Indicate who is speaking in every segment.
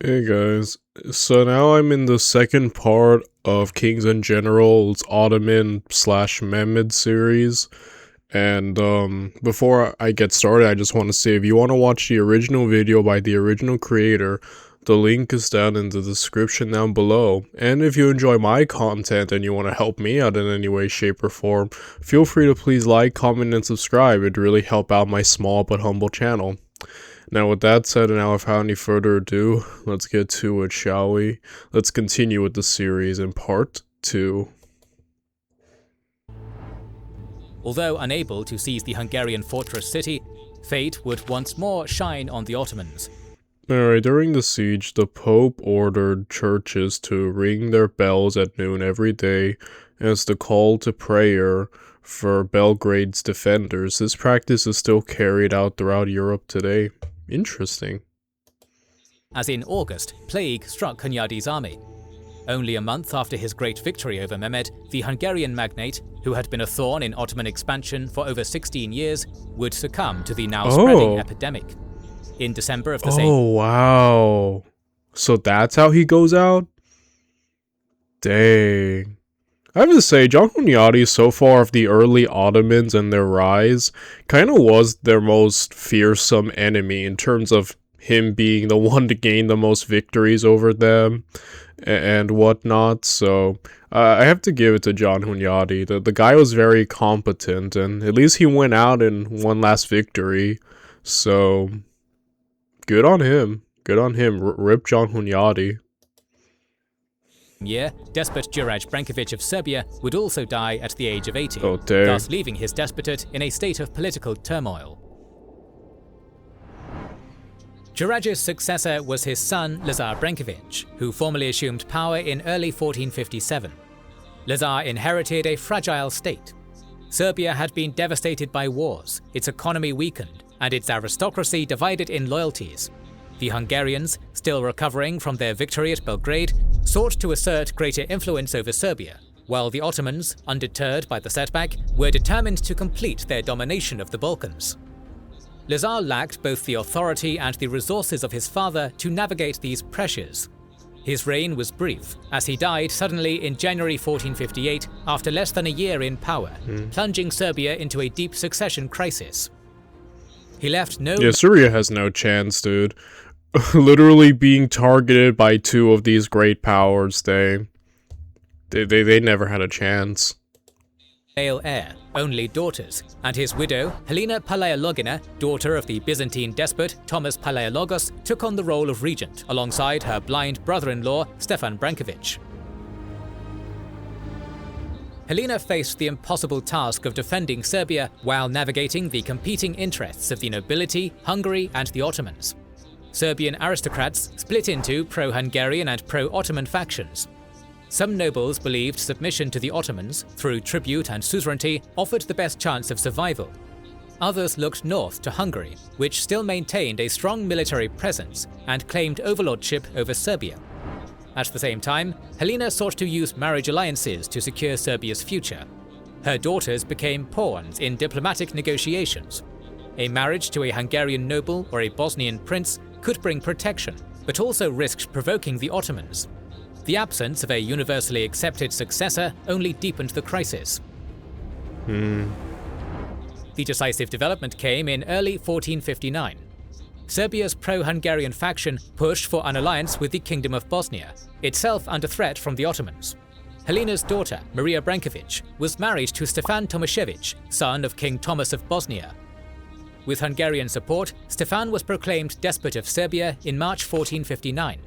Speaker 1: Hey guys, so now I'm in the second part of Kings and Generals Ottoman slash Mehmed series, and before I get started, I just want to say if you want to watch the original video by the original creator, the link is down in the description down below, and if you enjoy my content and you want to help me out in any way, shape, or form, feel free to please like, comment, and subscribe. It'd really help out my small but humble channel. Now with that said, and now without any further ado, let's get to it, shall we? Let's continue with the series in part 2.
Speaker 2: Although unable to seize the Hungarian fortress city, fate would once more shine on the Ottomans.
Speaker 1: Alright, during the siege, the Pope ordered churches to ring their bells at noon every day as the call to prayer for Belgrade's defenders. This practice is still carried out throughout Europe today. Interesting.
Speaker 2: As in August, plague struck Hunyadi's army. Only a month after his great victory over Mehmed, the Hungarian magnate, who had been a thorn in Ottoman expansion for over 16 years, would succumb to the now spreading epidemic. In December of the same...
Speaker 1: Oh, wow. So that's how he goes out? Dang. I have to say, John Hunyadi, so far of the early Ottomans and their rise, kind of was their most fearsome enemy in terms of him being the one to gain the most victories over them and whatnot. So I have to give it to John Hunyadi. The guy was very competent, and at least he went out in one last victory. So good on him. Good on him. Rip John Hunyadi.
Speaker 2: Year, despot Juraj Branković of Serbia would also die at the age of 80,
Speaker 1: dang.
Speaker 2: thus leaving his despotate in a state of political turmoil. Juraj's successor was his son Lazar Branković, who formally assumed power in early 1457. Lazar inherited a fragile state. Serbia had been devastated by wars, its economy weakened, and its aristocracy divided in loyalties. The Hungarians, still recovering from their victory at Belgrade, sought to assert greater influence over Serbia, while the Ottomans, undeterred by the setback, were determined to complete their domination of the Balkans. Lazar lacked both the authority and the resources of his father to navigate these pressures. His reign was brief, as he died suddenly in January 1458 after less than a year in power, plunging Serbia into a deep succession crisis. He left no...
Speaker 1: Yeah, Syria has no chance, dude. Literally being targeted by two of these great powers, they never had a chance.
Speaker 2: Male heir, only daughters, and his widow, Helena Palaiologina, daughter of the Byzantine despot Thomas Palaiologos, took on the role of regent alongside her blind brother-in-law Stefan Branković. Helena faced the impossible task of defending Serbia while navigating the competing interests of the nobility, Hungary, and the Ottomans. Serbian aristocrats split into pro-Hungarian and pro-Ottoman factions. Some nobles believed submission to the Ottomans, through tribute and suzerainty, offered the best chance of survival. Others looked north to Hungary, which still maintained a strong military presence and claimed overlordship over Serbia. At the same time, Helena sought to use marriage alliances to secure Serbia's future. Her daughters became pawns in diplomatic negotiations. A marriage to a Hungarian noble or a Bosnian prince could bring protection, but also risked provoking the Ottomans. The absence of a universally accepted successor only deepened the crisis. The decisive development came in early 1459. Serbia's pro-Hungarian faction pushed for an alliance with the Kingdom of Bosnia, itself under threat from the Ottomans. Helena's daughter, Maria Branković, was married to Stefan Tomašević, son of King Thomas of Bosnia. With Hungarian support, Stefan was proclaimed despot of Serbia in March 1459.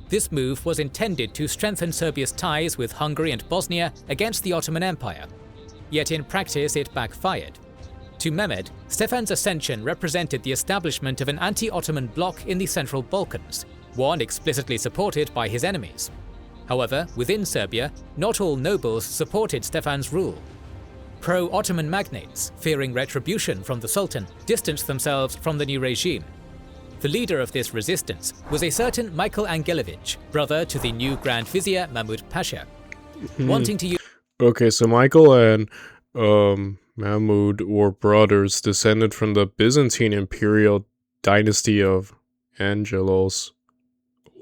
Speaker 2: This move was intended to strengthen Serbia's ties with Hungary and Bosnia against the Ottoman Empire. Yet in practice it backfired. To Mehmed, Stefan's ascension represented the establishment of an anti-Ottoman bloc in the Central Balkans, one explicitly supported by his enemies. However, within Serbia, not all nobles supported Stefan's rule. Pro-Ottoman magnates, fearing retribution from the Sultan, distanced themselves from the new regime. The leader of this resistance was a certain Michael Angelovich, brother to the new Grand Vizier Mahmud Pasha. Wanting to use...
Speaker 1: Okay, so Michael and Mahmud were brothers descended from the Byzantine imperial dynasty of Angelos.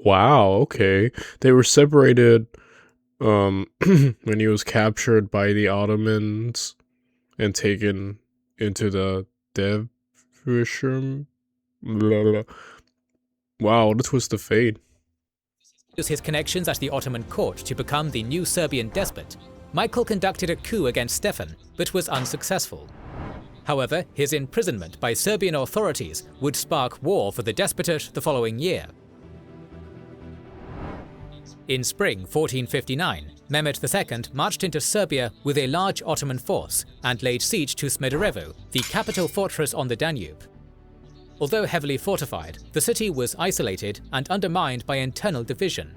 Speaker 1: Wow, okay. They were separated when he was captured by the Ottomans and taken into the Devonshire. Blah, blah. Wow, what a twist of fate.
Speaker 2: Use his connections at the Ottoman court to become the new Serbian despot, Michael conducted a coup against Stefan, but was unsuccessful. However, his imprisonment by Serbian authorities would spark war for the despotate the following year. In spring 1459, Mehmed II marched into Serbia with a large Ottoman force and laid siege to Smederevo, the capital fortress on the Danube. Although heavily fortified, the city was isolated and undermined by internal division.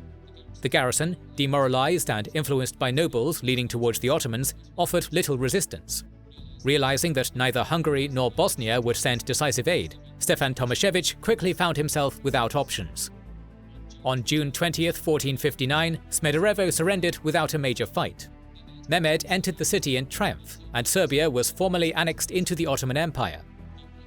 Speaker 2: The garrison, demoralized and influenced by nobles leaning towards the Ottomans, offered little resistance. Realizing that neither Hungary nor Bosnia would send decisive aid, Stefan Tomašević quickly found himself without options. On June 20th, 1459, Smederevo surrendered without a major fight. Mehmed entered the city in triumph, and Serbia was formally annexed into the Ottoman Empire.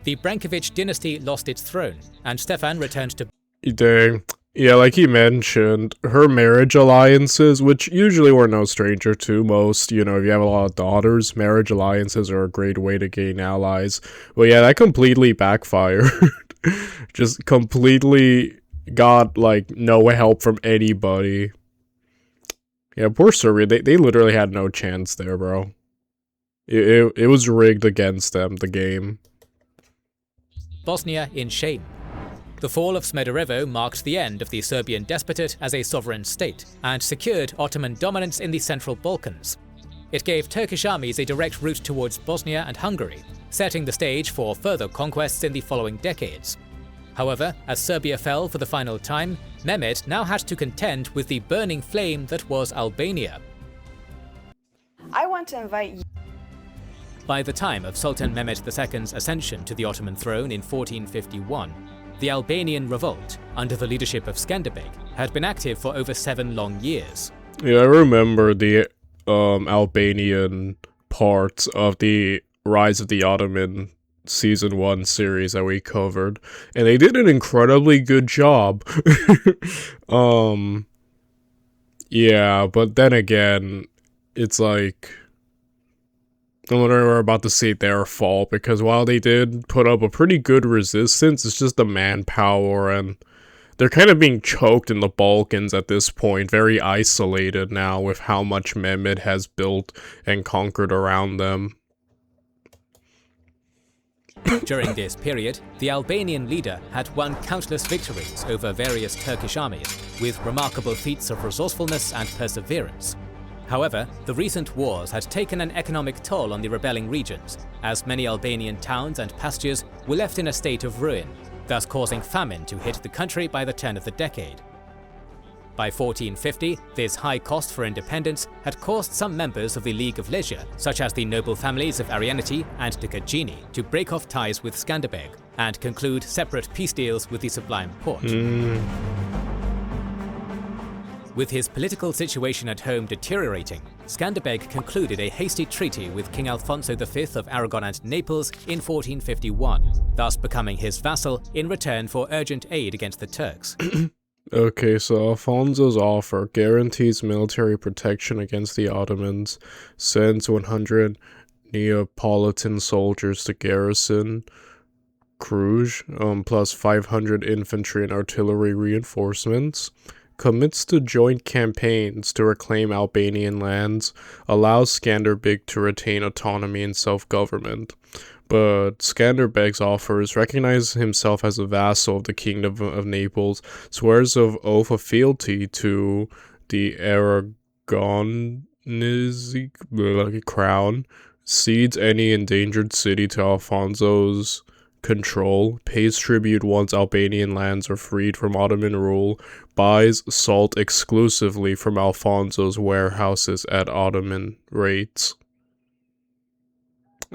Speaker 2: The Branković dynasty lost its throne, and Stefan returned to...
Speaker 1: Dang. Yeah, like he mentioned, her marriage alliances, which usually we're no stranger to most, if you have a lot of daughters, marriage alliances are a great way to gain allies. But yeah, that completely backfired. Just completely got, no help from anybody. Yeah, poor Serbia, they literally had no chance there, bro. It was rigged against them, the game.
Speaker 2: Bosnia in shame. The fall of Smederevo marked the end of the Serbian Despotate as a sovereign state, and secured Ottoman dominance in the Central Balkans. It gave Turkish armies a direct route towards Bosnia and Hungary, setting the stage for further conquests in the following decades. However, as Serbia fell for the final time, Mehmed now had to contend with the burning flame that was Albania.
Speaker 3: I want to invite you.
Speaker 2: By the time of Sultan Mehmed II's ascension to the Ottoman throne in 1451, the Albanian revolt, under the leadership of Skanderbeg, had been active for over 7 long years.
Speaker 1: Yeah, I remember the Albanian parts of the Rise of the Ottoman Season 1 series that we covered, and they did an incredibly good job. Yeah, but then again, it's like... I'm wondering we're about to see their fall, because while they did put up a pretty good resistance, it's just the manpower, and they're kind of being choked in the Balkans at this point, very isolated now with how much Mehmed has built and conquered around them.
Speaker 2: During this period, the Albanian leader had won countless victories over various Turkish armies, with remarkable feats of resourcefulness and perseverance. However, the recent wars had taken an economic toll on the rebelling regions, as many Albanian towns and pastures were left in a state of ruin, thus causing famine to hit the country by the turn of the decade. By 1450, this high cost for independence had caused some members of the League of Leisure, such as the noble families of Arianeti and Decagini, to break off ties with Skanderbeg and conclude separate peace deals with the Sublime Porte. With his political situation at home deteriorating, Skanderbeg concluded a hasty treaty with King Alfonso V of Aragon and Naples in 1451, thus becoming his vassal in return for urgent aid against the Turks.
Speaker 1: Okay, so Alfonso's offer guarantees military protection against the Ottomans, sends 100 Neapolitan soldiers to garrison Cluj, plus 500 infantry and artillery reinforcements, commits to joint campaigns to reclaim Albanian lands, allows Skanderbeg to retain autonomy and self-government. But Skanderbeg's offers recognize himself as a vassal of the Kingdom of Naples, swears of oath of fealty to the Aragonese crown, cedes any endangered city to Alfonso's control, pays tribute once Albanian lands are freed from Ottoman rule, buys salt exclusively from Alfonso's warehouses at Ottoman rates.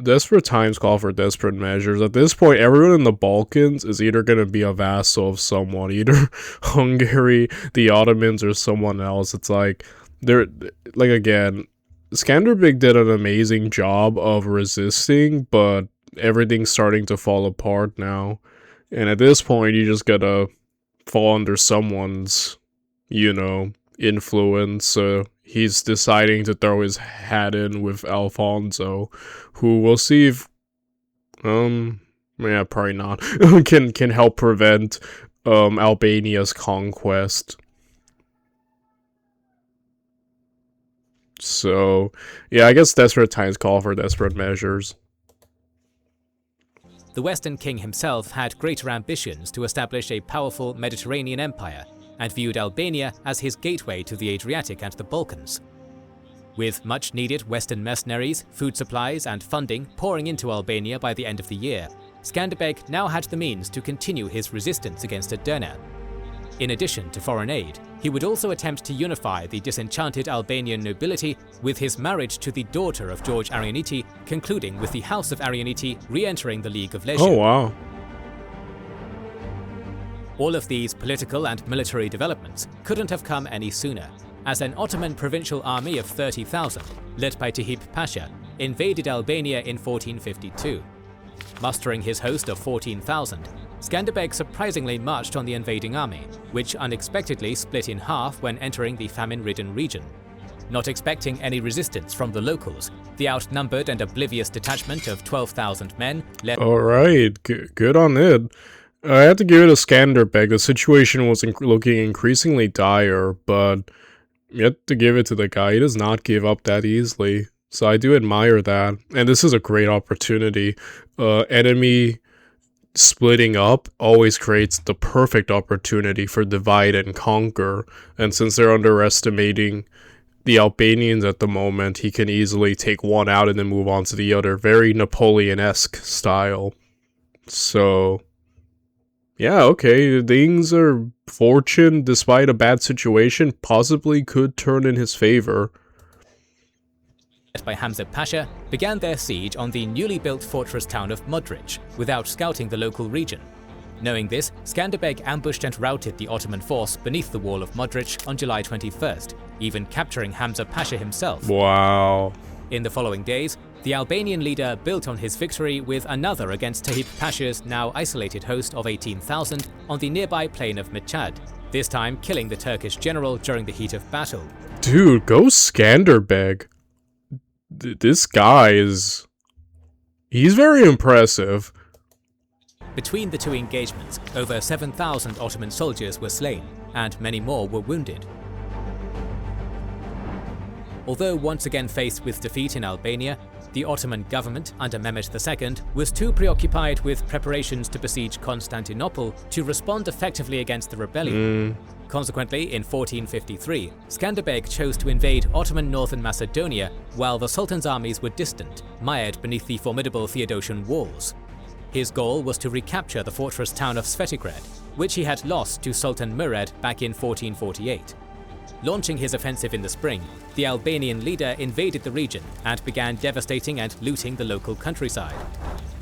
Speaker 1: Desperate times call for desperate measures. At this point, everyone in the Balkans is either going to be a vassal of someone, either Hungary, the Ottomans, or someone else. It's again, Skanderbeg did an amazing job of resisting, but everything's starting to fall apart now. And at this point, you just gotta fall under someone's, influence. So he's deciding to throw his hat in with Alfonso, who we'll see if, yeah, probably not, can help prevent, Albania's conquest. So, yeah, I guess desperate times call for desperate measures.
Speaker 2: The Western king himself had greater ambitions to establish a powerful Mediterranean empire and viewed Albania as his gateway to the Adriatic and the Balkans. With much-needed Western mercenaries, food supplies and funding pouring into Albania by the end of the year, Skanderbeg now had the means to continue his resistance against Edirne. In addition to foreign aid, he would also attempt to unify the disenchanted Albanian nobility with his marriage to the daughter of George Arianiti, concluding with the House of Arianiti re-entering the League of Leisure.
Speaker 1: Oh, wow.
Speaker 2: All of these political and military developments couldn't have come any sooner, as an Ottoman provincial army of 30,000, led by Tahip Pasha, invaded Albania in 1452. Mustering his host of 14,000, Skanderbeg surprisingly marched on the invading army, which unexpectedly split in half when entering the famine-ridden region. Not expecting any resistance from the locals, the outnumbered and oblivious detachment of 12,000 men led—
Speaker 1: Alright, good on it. I had to give it a Skanderbeg. The situation was looking increasingly dire, but you have to give it to the guy. He does not give up that easily. So I do admire that. And this is a great opportunity. Enemy splitting up always creates the perfect opportunity for divide and conquer. And since they're underestimating the Albanians at the moment, he can easily take one out and then move on to the other. Very Napoleon-esque style. So, yeah, okay, things are fortune, despite a bad situation, possibly could turn in his favor.
Speaker 2: by Hamza Pasha, began their siege on the newly built fortress town of Modric, without scouting the local region. Knowing this, Skanderbeg ambushed and routed the Ottoman force beneath the wall of Modric on July 21st, even capturing Hamza Pasha himself.
Speaker 1: Wow.
Speaker 2: In the following days, the Albanian leader built on his victory with another against Tahip Pasha's now isolated host of 18,000 on the nearby plain of Mechad, this time killing the Turkish general during the heat of battle.
Speaker 1: Dude, go Skanderbeg. This guy is... he's very impressive.
Speaker 2: Between the two engagements, over 7,000 Ottoman soldiers were slain, and many more were wounded. Although once again faced with defeat in Albania, the Ottoman government under Mehmed II was too preoccupied with preparations to besiege Constantinople to respond effectively against the rebellion. Consequently, in 1453, Skanderbeg chose to invade Ottoman northern Macedonia while the Sultan's armies were distant, mired beneath the formidable Theodosian walls. His goal was to recapture the fortress town of Svetigrad, which he had lost to Sultan Murad back in 1448. Launching his offensive in the spring, the Albanian leader invaded the region and began devastating and looting the local countryside.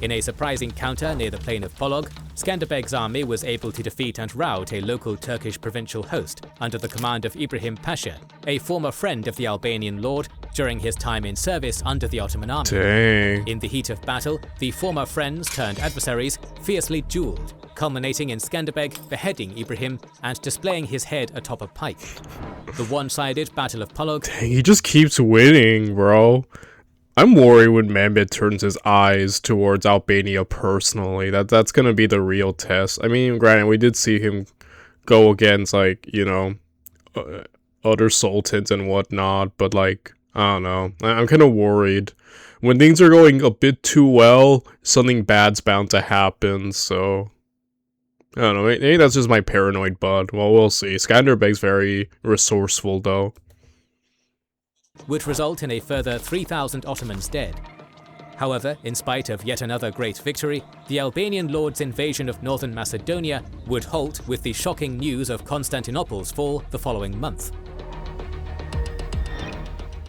Speaker 2: In a surprise encounter near the plain of Polog, Skanderbeg's army was able to defeat and rout a local Turkish provincial host under the command of Ibrahim Pasha, a former friend of the Albanian lord during his time in service under the Ottoman army.
Speaker 1: Dang.
Speaker 2: In the heat of battle, the former friends turned adversaries fiercely dueled, culminating in Skanderbeg beheading Ibrahim and displaying his head atop a pike. The one-sided Battle of Polog—
Speaker 1: Dang, he just keeps winning, bro. I'm worried when Mehmed turns his eyes towards Albania personally. That's gonna be the real test. I mean, granted, we did see him go against, like, you know, other sultans and whatnot, but, like, I don't know. I'm kind of worried. When things are going a bit too well, something bad's bound to happen, so... I don't know, maybe that's just my paranoid bud. Well, we'll see. Skanderbeg's very resourceful, though.
Speaker 2: would result in a further 3,000 Ottomans dead. However, in spite of yet another great victory, the Albanian lord's invasion of northern Macedonia would halt with the shocking news of Constantinople's fall the following month.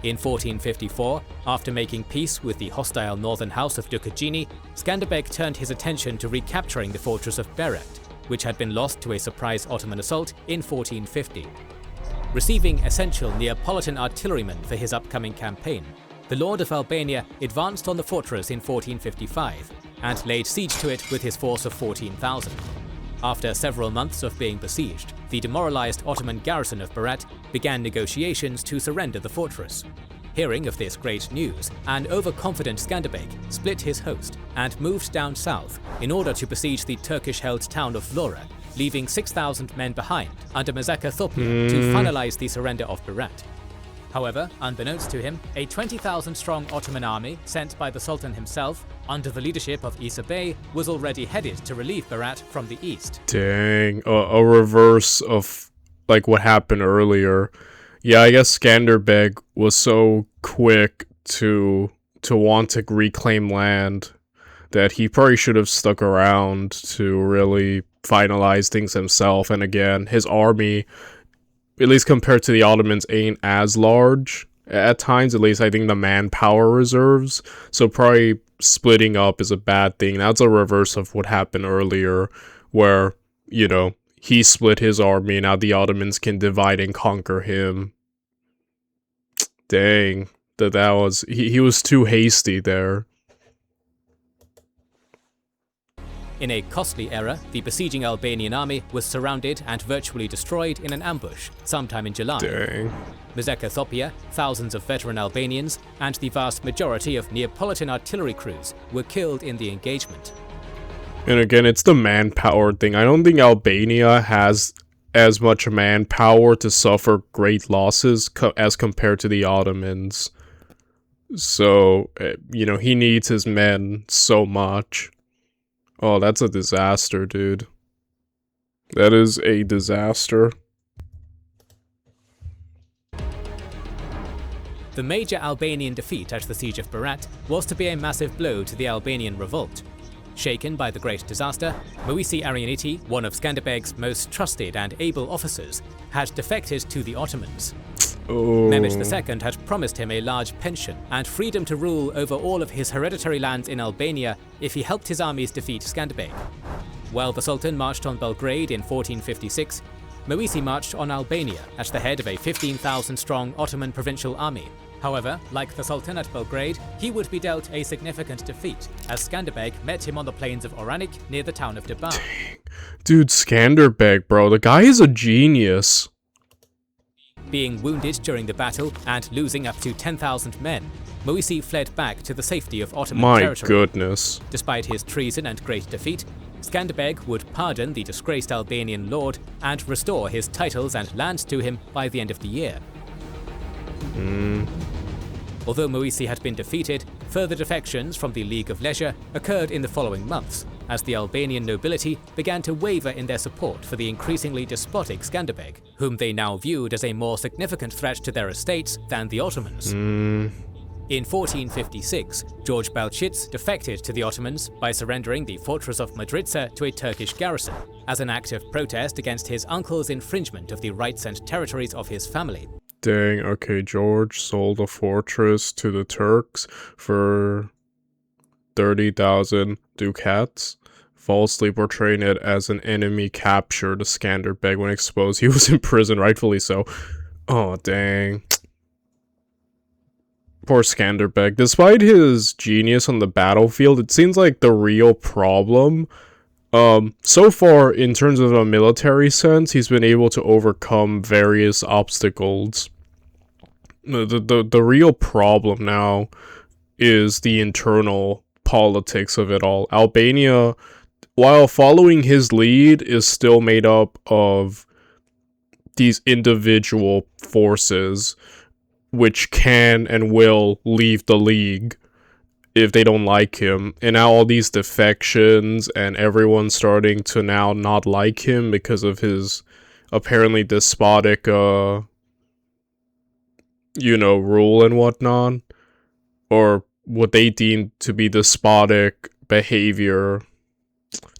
Speaker 2: In 1454, after making peace with the hostile northern house of Dukagini, Skanderbeg turned his attention to recapturing the fortress of Berat, which had been lost to a surprise Ottoman assault in 1450. Receiving essential Neapolitan artillerymen for his upcoming campaign, the Lord of Albania advanced on the fortress in 1455 and laid siege to it with his force of 14,000. After several months of being besieged, the demoralized Ottoman garrison of Berat began negotiations to surrender the fortress. Hearing of this great news, an overconfident Skanderbeg split his host and moved down south in order to besiege the Turkish-held town of Vlora, leaving 6,000 men behind under Mezaka Thopia to finalize the surrender of Berat. However, unbeknownst to him, a 20,000-strong Ottoman army sent by the Sultan himself, under the leadership of Isa Bey, was already headed to relieve Berat from the east.
Speaker 1: Dang, a reverse of like what happened earlier. Yeah, I guess Skanderbeg was so quick to want to reclaim land that he probably should have stuck around to really finalize things himself. And again, his army, at least compared to the Ottomans, ain't as large. At times, at least, I think the manpower reserves. So probably splitting up is a bad thing. That's a reverse of what happened earlier, where, you know, he split his army, now the Ottomans can divide and conquer him. Dang. That was... He was too hasty there.
Speaker 2: In a costly error, the besieging Albanian army was surrounded and virtually destroyed in an ambush sometime in July.
Speaker 1: Dang.
Speaker 2: Mezaka Thopia, thousands of veteran Albanians, and the vast majority of Neapolitan artillery crews were killed in the engagement.
Speaker 1: And again, it's the manpower thing. I don't think Albania has as much manpower to suffer great losses as compared to the Ottomans. So, you know, he needs his men so much. Oh, that's a disaster, dude. That is a disaster.
Speaker 2: The major Albanian defeat at the Siege of Berat was to be a massive blow to the Albanian revolt. Shaken by the great disaster, Moisi Arianiti, one of Skanderbeg's most trusted and able officers, had defected to the Ottomans.
Speaker 1: Oh.
Speaker 2: Mehmed II had promised him a large pension and freedom to rule over all of his hereditary lands in Albania if he helped his armies defeat Skanderbeg. While the Sultan marched on Belgrade in 1456, Moisi marched on Albania at the head of a 15,000-strong Ottoman provincial army. However, like the Sultan at Belgrade, he would be dealt a significant defeat, as Skanderbeg met him on the plains of Oranik near the town of Debar.
Speaker 1: Dude, Skanderbeg, bro, the guy is a genius.
Speaker 2: Being wounded during the battle and losing up to 10,000 men, Moisi fled back to the safety of Ottoman territory.
Speaker 1: My goodness.
Speaker 2: Despite his treason and great defeat, Skanderbeg would pardon the disgraced Albanian lord and restore his titles and lands to him by the end of the year. Although Moisi had been defeated, further defections from the League of Leisure occurred in the following months, as the Albanian nobility began to waver in their support for the increasingly despotic Skanderbeg, whom they now viewed as a more significant threat to their estates than the Ottomans. In 1456, George Balchitz defected to the Ottomans by surrendering the fortress of Madritsa to a Turkish garrison, as an act of protest against his uncle's infringement of the rights and territories of his family.
Speaker 1: Dang, okay, George sold a fortress to the Turks for 30,000 ducats, falsely portraying it as an enemy capture to Skanderbeg. When exposed, he was in prison, rightfully so. Oh, dang. Poor Skanderbeg. Despite his genius on the battlefield, it seems like the real problem, so far, in terms of a military sense, he's been able to overcome various obstacles. The real problem now is the internal politics of it all. Albania, while following his lead, is still made up of these individual forces which can and will leave the league if they don't like him. And now all these defections and everyone starting to now not like him because of his apparently despotic, rule and whatnot. Or what they deem to be despotic behavior.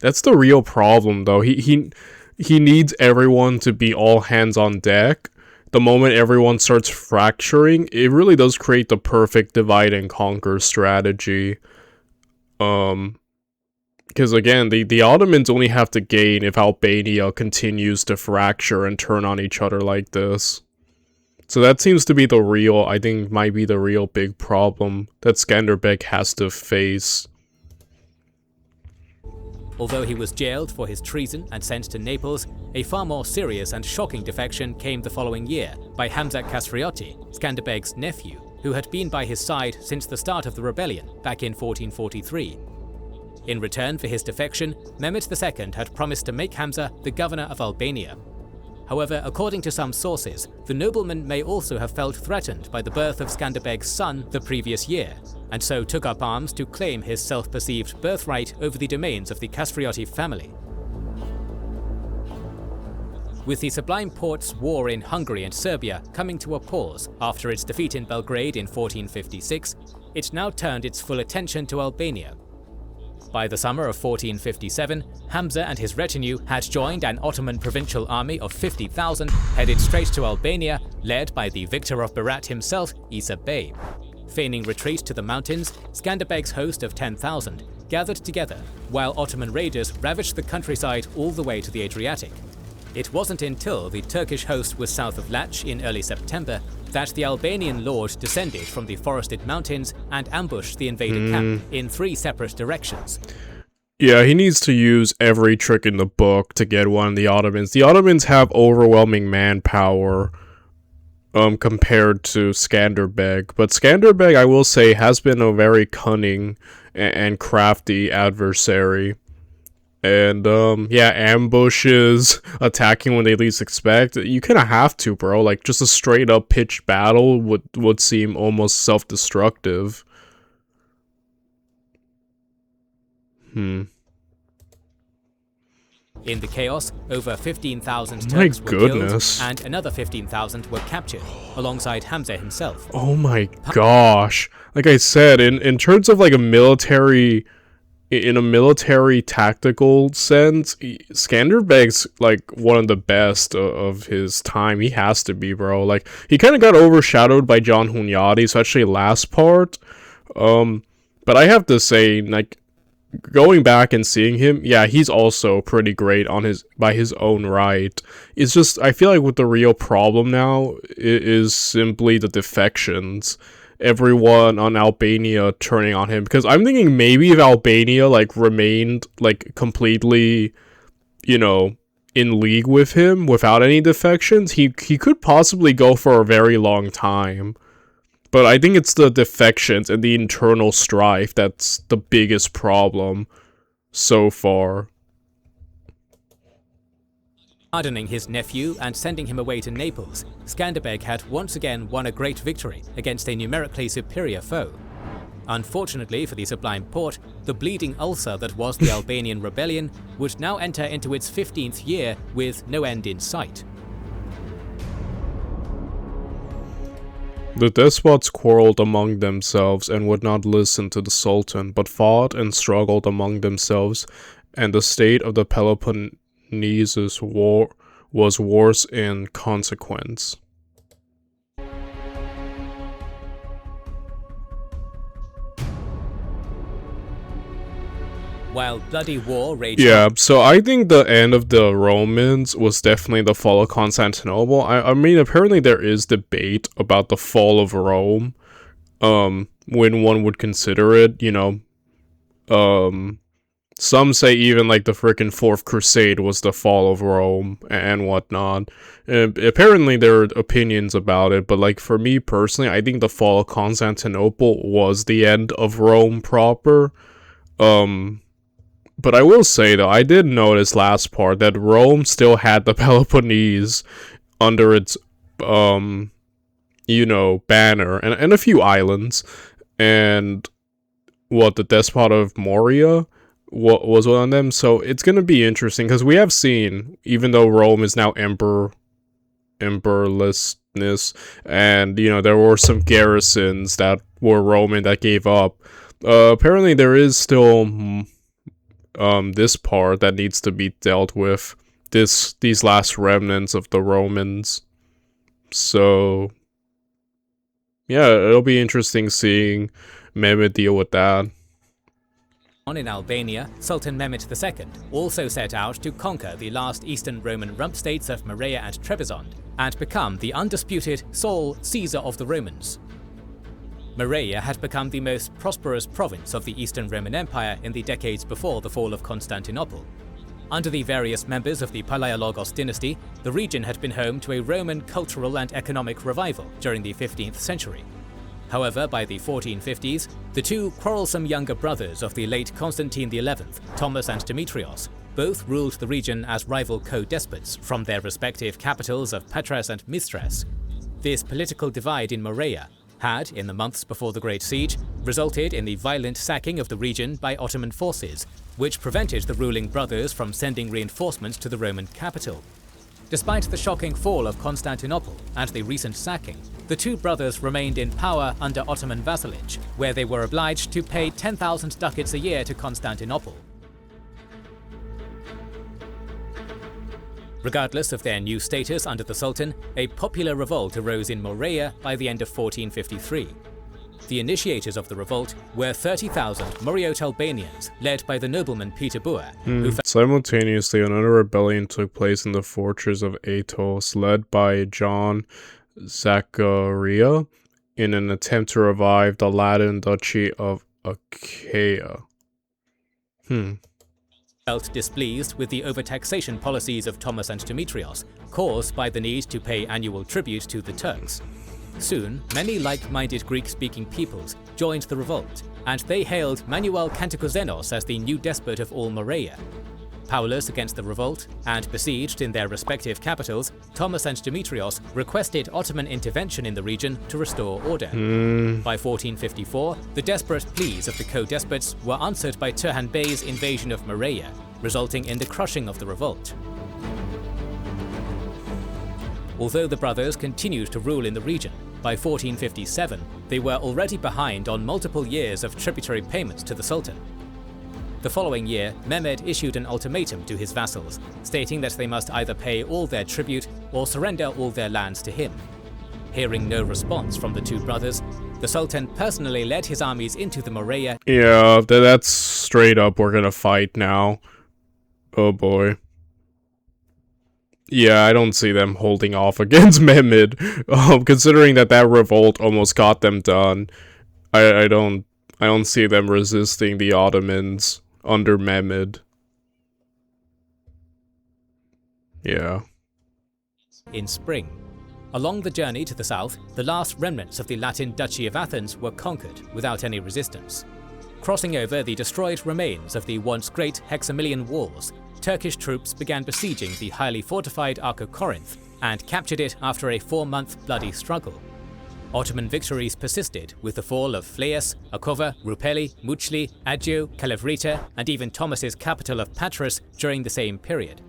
Speaker 1: That's the real problem, though. He needs everyone to be all hands on deck. The moment everyone starts fracturing, it really does create the perfect divide and conquer strategy. Because again, the Ottomans only have to gain if Albania continues to fracture and turn on each other like this. So that seems to be the real, I think might be the real big problem that Skanderbeg has to face.
Speaker 2: Although he was jailed for his treason and sent to Naples, a far more serious and shocking defection came the following year by Hamza Khasriotti, Skanderbeg's nephew, who had been by his side since the start of the rebellion back in 1443. In return for his defection, Mehmed II had promised to make Hamza the governor of Albania. However, according to some sources, the nobleman may also have felt threatened by the birth of Skanderbeg's son the previous year, and so took up arms to claim his self-perceived birthright over the domains of the Khasriotti family. With the Sublime Porte's war in Hungary and Serbia coming to a pause after its defeat in Belgrade in 1456, it now turned its full attention to Albania. By the summer of 1457, Hamza and his retinue had joined an Ottoman provincial army of 50,000 headed straight to Albania, led by the victor of Berat himself, Isa Bey. Feigning retreat to the mountains, Skanderbeg's host of 10,000 gathered together, while Ottoman raiders ravaged the countryside all the way to the Adriatic. It wasn't until the Turkish host was south of Lach in early September that the Albanian lord descended from the forested mountains and ambushed the invader camp in 3 separate directions.
Speaker 1: Yeah, he needs to use every trick in the book to get one of the Ottomans. The Ottomans have overwhelming manpower compared to Skanderbeg, but Skanderbeg, I will say, has been a very cunning and crafty adversary. And, yeah, ambushes, attacking when they least expect. You kind of have to, bro. Like, just a straight-up pitched battle would seem almost self-destructive.
Speaker 2: In the chaos, over 15,000 Turks were killed, and another 15,000 were captured, alongside Hamza himself.
Speaker 1: Oh my gosh. Like I said, in terms of, like, in a military tactical sense, Skanderbeg's like one of the best of his time. He has to be, bro. Like, he kind of got overshadowed by John Hunyadi, especially last part. But I have to say, like, going back and seeing him, yeah, he's also pretty great by his own right. It's just, I feel like what the real problem now is simply the defections. Everyone on Albania turning on him, because I'm thinking maybe if Albania like remained like completely, you know, in league with him without any defections, he could possibly go for a very long time. But I think it's the defections and the internal strife that's the biggest problem so far.
Speaker 2: Pardoning his nephew and sending him away to Naples, Skanderbeg had once again won a great victory against a numerically superior foe. Unfortunately for the Sublime Porte, the bleeding ulcer that was the Albanian rebellion would now enter into its 15th year with no end in sight.
Speaker 1: The despots quarreled among themselves and would not listen to the Sultan, but fought and struggled among themselves, and the state of the Peloponnesus War was worse in consequence.
Speaker 2: While bloody war raged.
Speaker 1: Yeah, so I think the end of the Romans was definitely the fall of Constantinople. I mean, apparently there is debate about the fall of Rome, when one would consider it, you know. Some say even like the frickin' Fourth Crusade was the fall of Rome and whatnot. Apparently there are opinions about it, but like for me personally, I think the fall of Constantinople was the end of Rome proper. But I will say though, I did notice last part that Rome still had the Peloponnese under its, you know, banner and a few islands. And the Despot of Moria was one of them. So it's going to be interesting because we have seen, even though Rome is now emperorlessness, and, you know, there were some garrisons that were Roman that gave up. Apparently there is still this part that needs to be dealt with, these last remnants of the Romans. So yeah, it'll be interesting seeing Mehmed deal with that.
Speaker 2: In Albania, Sultan Mehmed II also set out to conquer the last Eastern Roman rump states of Morea and Trebizond and become the undisputed sole Caesar of the Romans. Morea had become the most prosperous province of the Eastern Roman Empire in the decades before the fall of Constantinople. Under the various members of the Palaiologos dynasty, the region had been home to a Roman cultural and economic revival during the 15th century. However, by the 1450s, the two quarrelsome younger brothers of the late Constantine XI, Thomas and Demetrios, both ruled the region as rival co-despots from their respective capitals of Patras and Mithras. This political divide in Morea had, in the months before the Great Siege, resulted in the violent sacking of the region by Ottoman forces, which prevented the ruling brothers from sending reinforcements to the Roman capital. Despite the shocking fall of Constantinople and the recent sacking, the two brothers remained in power under Ottoman vassalage, where they were obliged to pay 10,000 ducats a year to Constantinople. Regardless of their new status under the Sultan, a popular revolt arose in Morea by the end of 1453. The initiators of the revolt were 30,000 Moreot Albanians, led by the nobleman Peter Boer,
Speaker 1: Simultaneously, another rebellion took place in the fortress of Athos, led by John Zacharia, in an attempt to revive the Latin Duchy of Achaia.
Speaker 2: felt displeased with the overtaxation policies of Thomas and Demetrios, caused by the need to pay annual tribute to the Turks. Soon, many like-minded Greek-speaking peoples joined the revolt, and they hailed Manuel Kantakouzenos as the new despot of all Morea. Powerless against the revolt, and besieged in their respective capitals, Thomas and Demetrios requested Ottoman intervention in the region to restore order. By 1454, the desperate pleas of the co-despots were answered by Turhan Bey's invasion of Morea, resulting in the crushing of the revolt. Although the brothers continued to rule in the region, by 1457 they were already behind on multiple years of tributary payments to the Sultan. The following year, Mehmed issued an ultimatum to his vassals, stating that they must either pay all their tribute or surrender all their lands to him. Hearing no response from the two brothers, the Sultan personally led his armies into the Morea.
Speaker 1: Yeah, that's straight up, we're gonna fight now. Oh boy. Yeah, I don't see them holding off against Mehmed, considering that revolt almost got them done. I don't see them resisting the Ottomans under Mehmed. Yeah.
Speaker 2: In spring. Along the journey to the south, the last remnants of the Latin Duchy of Athens were conquered without any resistance. Crossing over the destroyed remains of the once great Hexamilian walls, Turkish troops began besieging the highly fortified Arca Corinth and captured it after a 4-month bloody struggle. Ottoman victories persisted with the fall of Phlius, Akova, Rupeli, Muchli, Agio, Kalavrita, and even Thomas's capital of Patras during the same period.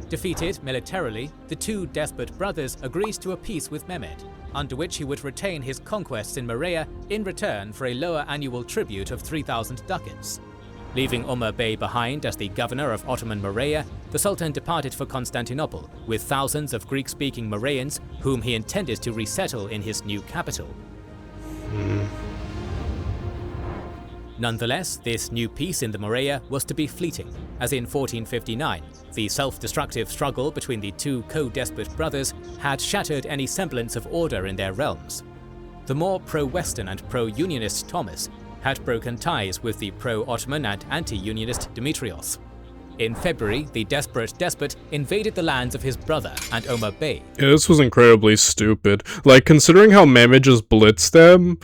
Speaker 2: Defeated militarily, the two despot brothers agreed to a peace with Mehmed, under which he would retain his conquests in Morea in return for a lower annual tribute of 3,000 ducats. Leaving Ömer Bey behind as the governor of Ottoman Morea, the Sultan departed for Constantinople with thousands of Greek-speaking Moreans whom he intended to resettle in his new capital. Nonetheless, this new peace in the Morea was to be fleeting, as in 1459, the self-destructive struggle between the two co-despot brothers had shattered any semblance of order in their realms. The more pro-Western and pro-Unionist Thomas had broken ties with the pro-Ottoman and anti-Unionist Demetrios. In February, the desperate despot invaded the lands of his brother and Ömer Bey.
Speaker 1: Yeah, this was incredibly stupid. Like, considering how Mehmed just blitzed them,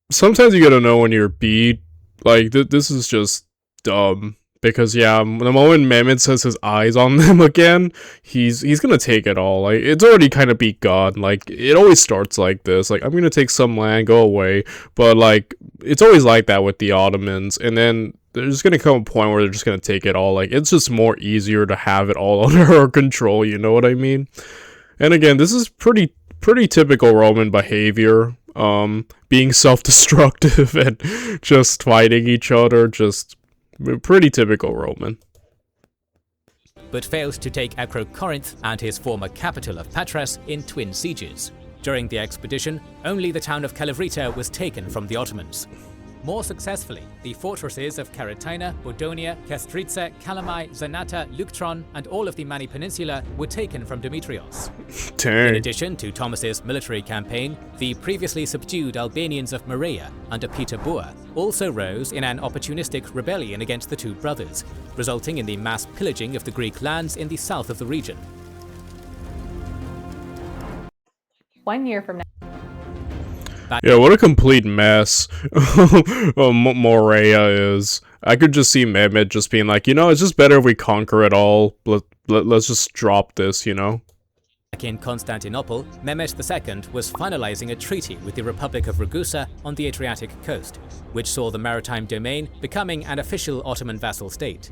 Speaker 1: sometimes you gotta know when you're beat. Like, this is just dumb. Because, yeah, the moment Mehmed says his eyes on them again, he's gonna take it all. Like, it's already kind of begun. Like, it always starts like this. Like, I'm gonna take some land, go away. But, like, it's always like that with the Ottomans. And then there's gonna come a point where they're just gonna take it all. Like, it's just more easier to have it all under our control, you know what I mean? And again, this is pretty typical Roman behavior. Being self-destructive and just fighting each other, just pretty typical Roman.
Speaker 2: But failed to take Acro Corinth and his former capital of Patras in twin sieges. During the expedition, only the town of Kalavrita was taken from the Ottomans. more successfully, the fortresses of Karatina, Bodonia, Kastritsa, Kalamai, Zanata, Leuktron, and all of the Mani Peninsula were taken from Dimitrios.
Speaker 1: Dang.
Speaker 2: In addition to Thomas's military campaign, the previously subdued Albanians of Morea under Peter Boer also rose in an opportunistic rebellion against the two brothers, resulting in the mass pillaging of the Greek lands in the south of the region.
Speaker 4: 1 year from now.
Speaker 1: Yeah, what a complete mess Morea is. I could just see Mehmed just being like, it's just better if we conquer it all. Let's just drop this,
Speaker 2: Back in Constantinople, Mehmed II was finalizing a treaty with the Republic of Ragusa on the Adriatic coast, which saw the maritime domain becoming an official Ottoman vassal state.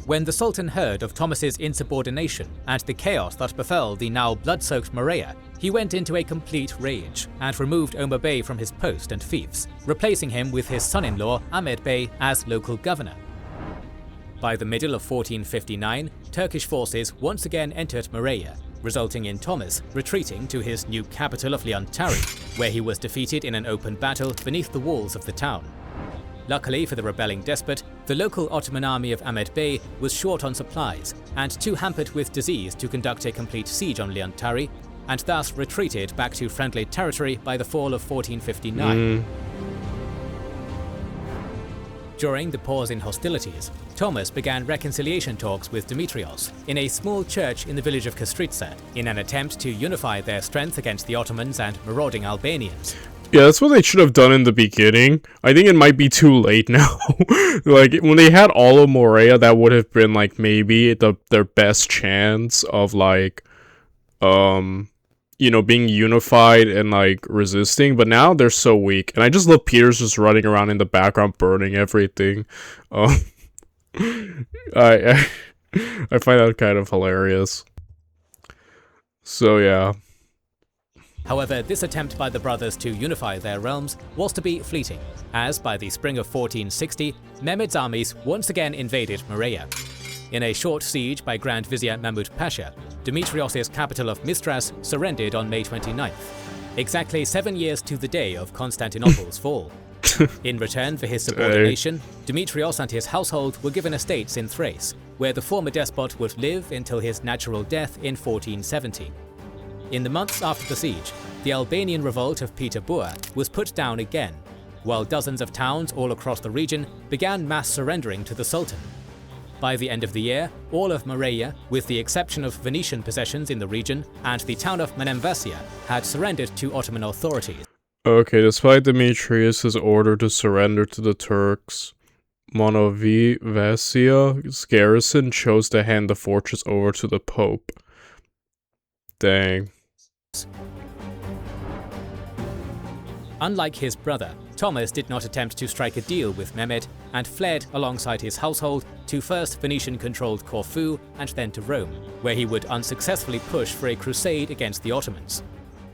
Speaker 2: When the Sultan heard of Thomas's insubordination and the chaos that befell the now blood-soaked Morea, he went into a complete rage and removed Omar Bey from his post and fiefs, replacing him with his son-in-law Ahmed Bey as local governor. By the middle of 1459, Turkish forces once again entered Morea, resulting in Thomas retreating to his new capital of Liontauri, where he was defeated in an open battle beneath the walls of the town. Luckily for the rebelling despot, the local Ottoman army of Ahmed Bey was short on supplies and too hampered with disease to conduct a complete siege on Liontauri, and thus retreated back to friendly territory by the fall of 1459. During the pause in hostilities, Thomas began reconciliation talks with Dimitrios in a small church in the village of Kastritsa in an attempt to unify their strength against the Ottomans and marauding Albanians.
Speaker 1: Yeah, that's what they should have done in the beginning. I think it might be too late now. Like, when they had all of Morea, that would have been, like, maybe their best chance of, like, being unified and, like, resisting. But now they're so weak. And I just love Peter's just running around in the background, burning everything. I find that kind of hilarious. So, yeah.
Speaker 2: However, this attempt by the brothers to unify their realms was to be fleeting, as by the spring of 1460, Mehmed's armies once again invaded Morea. In a short siege by Grand Vizier Mahmud Pasha, Dimitrios' capital of Mistras surrendered on May 29th, exactly 7 years to the day of Constantinople's fall. In return for his subordination, Dimitrios and his household were given estates in Thrace, where the former despot would live until his natural death in 1470. In the months after the siege, the Albanian revolt of Peter Boer was put down again, while dozens of towns all across the region began mass surrendering to the Sultan. By the end of the year, all of Morea, with the exception of Venetian possessions in the region and the town of Menemvasia, had surrendered to Ottoman authorities.
Speaker 1: Okay, despite Demetrius' order to surrender to the Turks, Monovasia's garrison chose to hand the fortress over to the Pope. Dang.
Speaker 2: Unlike his brother, Thomas did not attempt to strike a deal with Mehmed and fled alongside his household to first Venetian-controlled Corfu and then to Rome, where he would unsuccessfully push for a crusade against the Ottomans.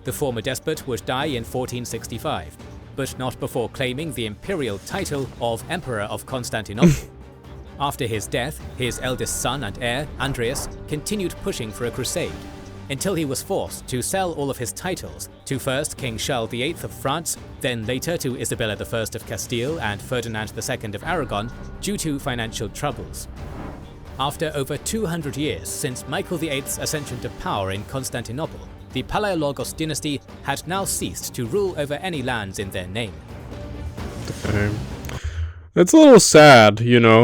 Speaker 2: The former despot would die in 1465, but not before claiming the imperial title of Emperor of Constantinople. After his death, his eldest son and heir, Andreas, continued pushing for a crusade, until he was forced to sell all of his titles to first King Charles VIII of France, then later to Isabella I of Castile and Ferdinand II of Aragon, due to financial troubles. After over 200 years since Michael VIII's ascension to power in Constantinople, the Palaiologos dynasty had now ceased to rule over any lands in their name.
Speaker 1: It's a little sad,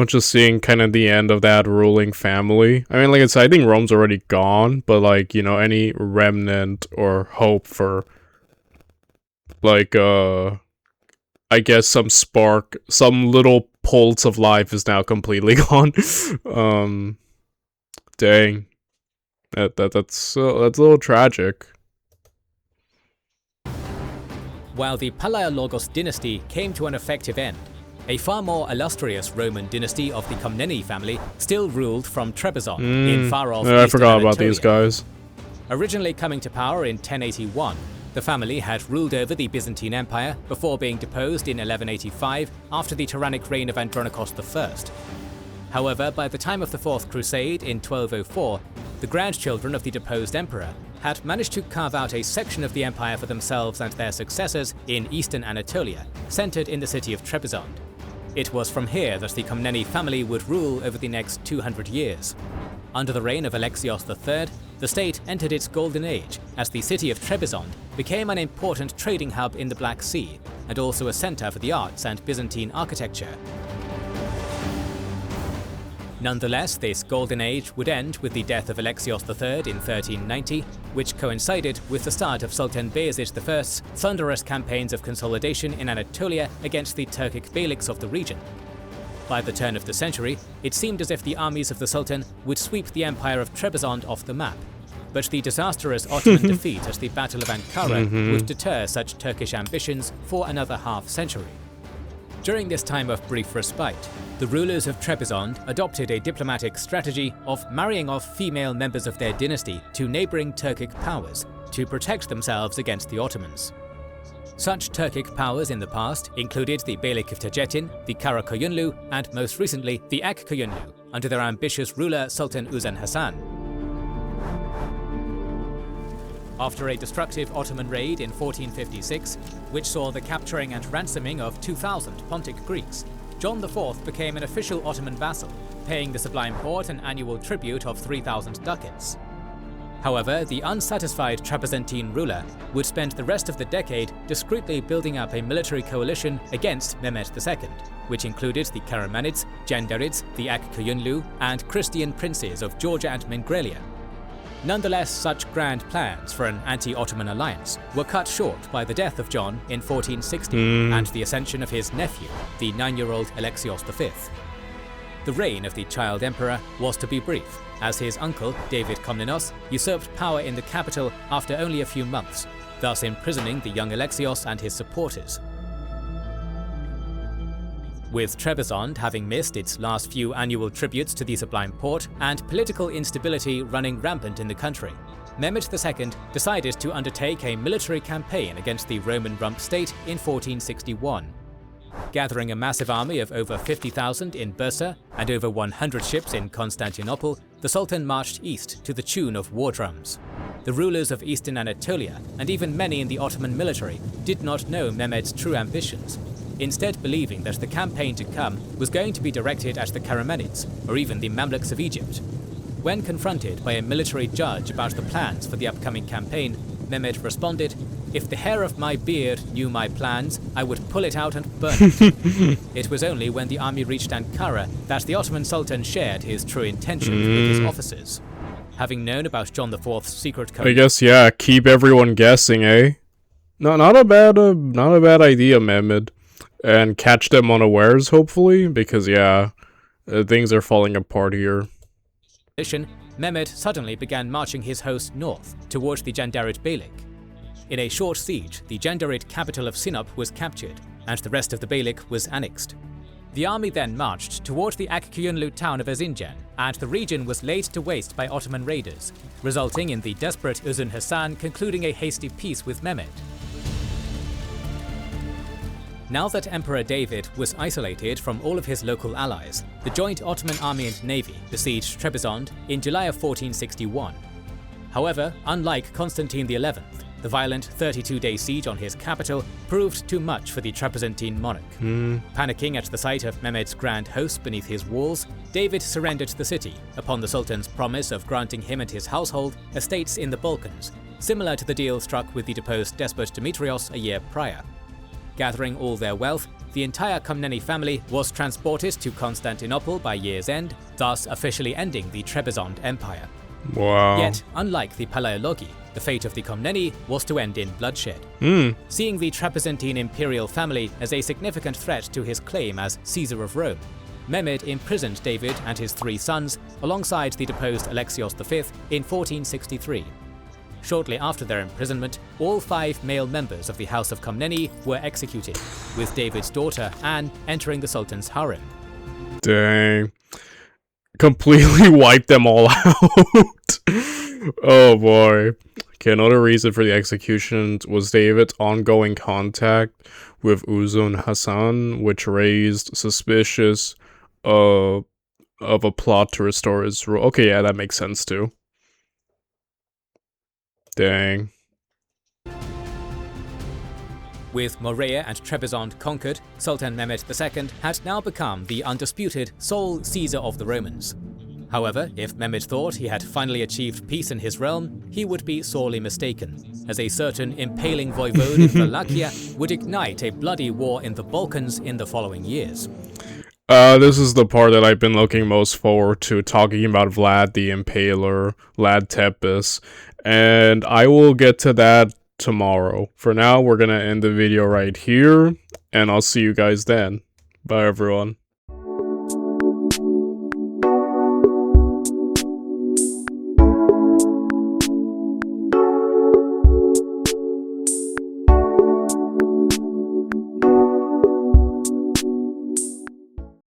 Speaker 1: just seeing kind of the end of that ruling family. I mean, like I said, I think Rome's already gone, but like, any remnant or hope for, like, I guess some spark, some little pulse of life is now completely gone. Dang. That's a little tragic.
Speaker 2: While the Palaiologos dynasty came to an effective end, a far more illustrious Roman dynasty of the Komneni family still ruled from Trebizond in far-off
Speaker 1: I forgot about
Speaker 2: Anatolia.
Speaker 1: these guys.
Speaker 2: Originally coming to power in 1081, the family had ruled over the Byzantine Empire before being deposed in 1185 after the tyrannic reign of Andronikos I. However, by the time of the Fourth Crusade in 1204, the grandchildren of the deposed emperor had managed to carve out a section of the empire for themselves and their successors in eastern Anatolia, centered in the city of Trebizond. It was from here that the Komneni family would rule over the next 200 years. Under the reign of Alexios III, the state entered its golden age as the city of Trebizond became an important trading hub in the Black Sea and also a center for the arts and Byzantine architecture. Nonetheless, this golden age would end with the death of Alexios III in 1390, which coincided with the start of Sultan Bayezid I's thunderous campaigns of consolidation in Anatolia against the Turkic beyliks of the region. By the turn of the century, it seemed as if the armies of the Sultan would sweep the empire of Trebizond off the map, but the disastrous Ottoman defeat at the Battle of Ankara would deter such Turkish ambitions for another half-century. During this time of brief respite, the rulers of Trebizond adopted a diplomatic strategy of marrying off female members of their dynasty to neighboring Turkic powers to protect themselves against the Ottomans. Such Turkic powers in the past included the Beylik of Tacetin, the Karakoyunlu, and most recently the Akkoyunlu, under their ambitious ruler Sultan Uzun Hasan. After a destructive Ottoman raid in 1456, which saw the capturing and ransoming of 2,000 Pontic Greeks, John IV became an official Ottoman vassal, paying the Sublime Porte an annual tribute of 3,000 ducats. However, the unsatisfied Trapezuntine ruler would spend the rest of the decade discreetly building up a military coalition against Mehmed II, which included the Karamanids, Jandarids, the Akkoyunlu, and Christian princes of Georgia and Mingrelia. Nonetheless, such grand plans for an anti-Ottoman alliance were cut short by the death of John in 1460 and the ascension of his nephew, the 9-year-old Alexios V. The reign of the child emperor was to be brief, as his uncle, David Komnenos, usurped power in the capital after only a few months, thus imprisoning the young Alexios and his supporters. With Trebizond having missed its last few annual tributes to the Sublime Porte and political instability running rampant in the country, Mehmed II decided to undertake a military campaign against the Roman rump state in 1461. Gathering a massive army of over 50,000 in Bursa and over 100 ships in Constantinople, the Sultan marched east to the tune of war drums. The rulers of eastern Anatolia, and even many in the Ottoman military, did not know Mehmed's true ambitions, instead believing that the campaign to come was going to be directed at the Karamanids, or even the Mamluks of Egypt. When confronted by a military judge about the plans for the upcoming campaign, Mehmed responded, "If the hair of my beard knew my plans, I would pull it out and burn it." It was only when the army reached Ankara that the Ottoman Sultan shared his true intentions with his officers. Having known about John IV's secret code,
Speaker 1: I guess, yeah, keep everyone guessing, eh? No, not a bad idea, Mehmed. And catch them unawares, hopefully, because, yeah, things are falling apart here.
Speaker 2: Mehmed suddenly began marching his host north towards the Jandarid Beylik. In a short siege, the Jandarid capital of Sinop was captured, and the rest of the Beylik was annexed. The army then marched toward the Akkoyunlu town of Erzincan, and the region was laid to waste by Ottoman raiders, resulting in the desperate Uzun Hasan concluding a hasty peace with Mehmed. Now that Emperor David was isolated from all of his local allies, the joint Ottoman army and navy besieged Trebizond in July of 1461. However, unlike Constantine XI, the violent 32-day siege on his capital proved too much for the Trapezuntine monarch. Panicking at the sight of Mehmed's grand host beneath his walls, David surrendered the city upon the Sultan's promise of granting him and his household estates in the Balkans, similar to the deal struck with the deposed despot Demetrios a year prior. Gathering all their wealth, the entire Komneni family was transported to Constantinople by year's end, thus officially ending the Trebizond Empire.
Speaker 1: Wow.
Speaker 2: Yet, unlike the Palaiologi, the fate of the Komneni was to end in bloodshed. Seeing the Trapezuntine imperial family as a significant threat to his claim as Caesar of Rome, Mehmed imprisoned David and his 3 sons alongside the deposed Alexios V in 1463. Shortly after their imprisonment, all 5 male members of the House of Komneni were executed, with David's daughter Anne entering the Sultan's harem.
Speaker 1: Dang. Completely wiped them all out. Oh boy. Okay, another reason for the executions was David's ongoing contact with Uzun Hasan, which raised suspicious of a plot to restore his rule. Okay, yeah, that makes sense too. Dang.
Speaker 2: With Morea and Trebizond conquered, Sultan Mehmed II had now become the undisputed sole Caesar of the Romans. However, if Mehmed thought he had finally achieved peace in his realm, he would be sorely mistaken, as a certain impaling voivode in Wallachia would ignite a bloody war in the Balkans in the following years.
Speaker 1: This is the part that I've been looking most forward to, talking about Vlad the Impaler, Vlad Tepes, and I will get to that tomorrow. For now, we're gonna end the video right here, and I'll see you guys then. Bye, everyone.